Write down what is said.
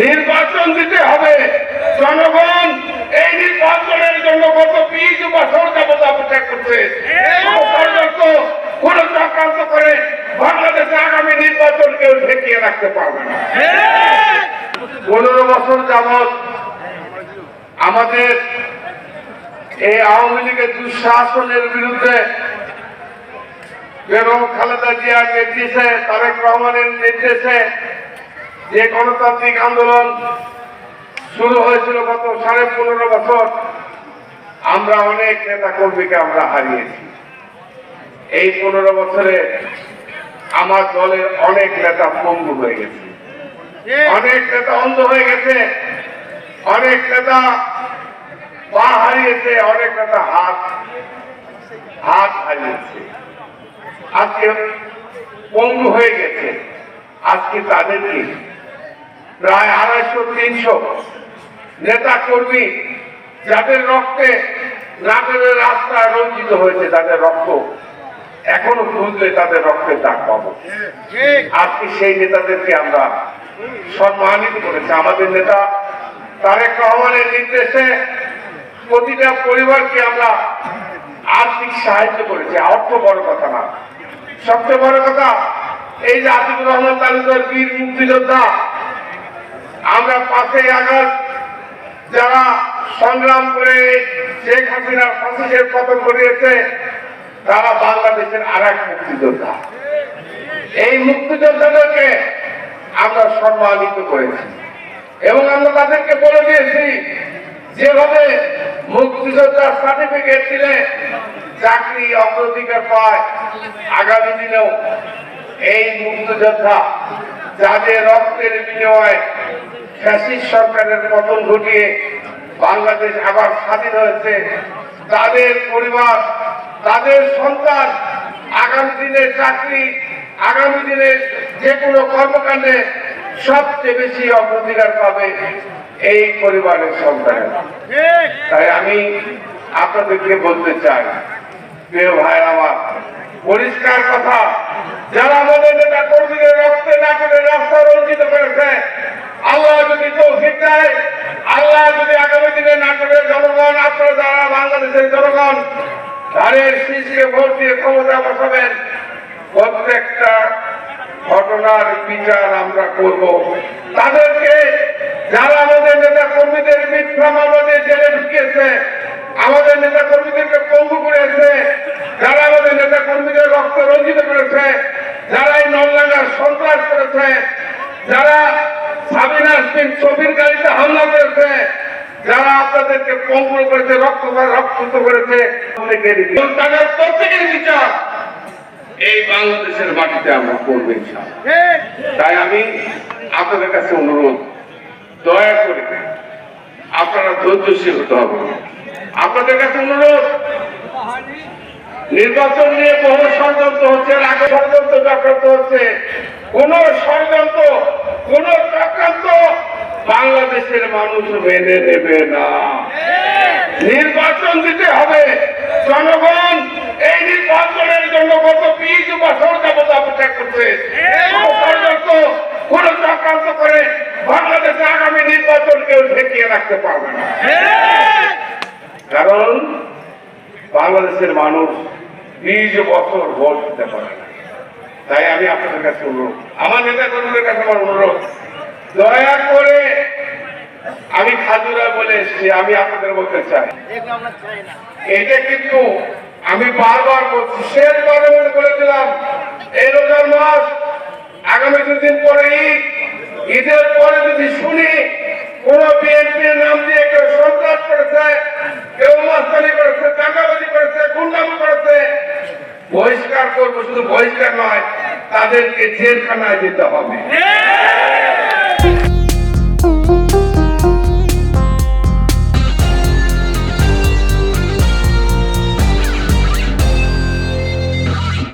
নির্বাচন দিতে হবে। জনগণ এই নির্বাচনের জন্য গত 20 বছর যাবত অপেক্ষা করছে। কোন চক্রান্ত করে বাংলাদেশে আগামী নির্বাচন কেউ ঠেকিয়ে রাখতে পারবে না। 15 বছর যাবত আমাদের এই আওয়ামী লীগের দুঃশাসনের বিরুদ্ধে বেগম খালেদা জিয়ার নির্দেশে, তারেক রহমানের নির্দেশে যে গণতান্ত্রিক আন্দোলন শুরু হয়েছিল গত 15.5 বছর, আমরা অনেক নেতা কর্মীকে আমরা হারিয়েছি। এই 15 বছরে আমার দলের অনেক নেতা পঙ্গু হয়ে গেছে, অনেক নেতা অন্ধ হয়ে গেছে, অনেক নেতা পা হারিয়েছে, অনেক নেতা হাত হারিয়েছে, আজকে পঙ্গু হয়ে গেছে। আজকে তাদেরকে প্রায় 250-300 নেতা কর্মী যাদের রক্তে নাটোরের রাস্তা রঞ্জিত হয়েছে, তাদের রক্ত এখনো খুঁজলে তাদের রক্তের দাগ পাবো। আজকে সেই নেতাদেরকে আমরা সম্মানিত করেছি। আমাদের নেতা তারেক রহমানের নির্দেশে প্রতিটা পরিবারকে আমরা আর্থিক সাহায্য করেছি। অর্থ বড় কথা না, সবচেয়ে বড় কথা এই যে আতিকুর রহমান তালুকদার বীর মুক্তিযোদ্ধা, আমরা 5ই আগস্ট যারা সংগ্রাম করে শেখ হাসিনার ফাঁসির পতন ঘটিয়েছে, তারা বাংলাদেশের আরেক মুক্তিযোদ্ধা। এই মুক্তিযোদ্ধাদেরকে আমরা সম্মানিত করেছি এবং আমরা তাদেরকে বলে দিয়েছি যেভাবে মুক্তিযোদ্ধার সার্টিফিকেট দিলে চাকরি অগ্রাধিকার পায়, আগামী দিনেও এই মুক্তিযোদ্ধা যাদের রক্তের বিনিময়ে ফ্যাসিস্ট সরকারের পতন ঘটিয়ে বাংলাদেশ আবার স্বাধীন হয়েছে, তাদের পরিবার, তাদের সন্তান আগামী দিনের চাকরি, আগামী দিনের যে কোনো কর্মকাণ্ডে সবচেয়ে বেশি অগ্রাধিকার পাবে এই পরিবারের সন্তানেরা। তাই আমি আপনাদেরকে বলতে চাই, প্রিয় ভাই আমার, পরিষ্কার কথা, যারা আমাদের নেতা কর্মীদের রক্তে না করে রাস্তা রঞ্জিত করেছে, আল্লাহ যদি তৌফিক দেয়, আল্লাহ যদি আগামী দিনে নাটোরের জনগণ, আপনারা যারা বাংলাদেশের জনগণ ধানের শীষকে ভোট দিয়ে ক্ষমতা বসাবেন, প্রত্যেকটা ঘটনার বিচার আমরা করব। তাদেরকে যারা আমাদের নেতা কর্মীদের মিথ্যা মামলা দিয়ে জেলে ঢুকিয়েছে, আমাদের নেতা কর্মীদেরকে পঙ্গু করেছে, যারা আমাদের নেতা কর্মীদের রক্ত রঞ্জিত করেছে, যারা এই নলডাঙ্গার সন্ত্রাস করেছে, যারা সাবিনা সিং ছবির গাড়িতে হামলা করেছে, যারা আপনাদেরকে পঙ্গু করেছে, রক্ত করেছে, তাদের প্রত্যেকের বিচার এই বাংলাদেশের মাটিতে আমরা করবো ইনশাআল্লাহ। তাই আমি আপনাদের কাছে অনুরোধ, দয়া করে আপনারা ধৈর্যশীল হতে হবে। আপনাদের কাছে অনুরোধ, নির্বাচন নিয়ে বহু ষড়যন্ত্র হচ্ছে, আগে ষড়যন্ত্র চক্রান্ত হচ্ছে, কোন ষড়যন্ত্র, কোন চক্রান্ত বাংলাদেশের মানুষ মেনে নেবে না। নির্বাচন দিতে হবে। জনগণ এই নির্বাচনের জন্য গত 20 বছর যাবত অপেক্ষা করছে। কোন চক্রান্ত করে বাংলাদেশে আগামী নির্বাচন কেউ ঠেকিয়ে রাখতে পারবে না। কারণ বাংলাদেশের মানুষ 20 বছর ভোট দিতে পারে না। তাই আমি আপনাদের কাছে অনুরোধ, আমার নেতা কর্মীদের কাছে আমার অনুরোধ, দয়া করে, আমি খাজুরা বলে এসেছি, আমি আপনাদের বলতে চাই, এটা কিন্তু আমি বারবার বলছি, শেষবারের মধ্যে বলেছিলাম, এই রোজার মাস, আগামী 2 দিন পরে ঈদের পরে যদি শুনি কোন বিএনপির নাম দিয়ে কেউ সন্ত্রাস করেছে, কেউ মাস্তানি করেছে, চাঁদাবাজি করেছে, গুন্ডামি করেছে, বহিষ্কার করবো। শুধু বহিষ্কার নয়, তাদেরকে জেলখানায় যেতে হবে।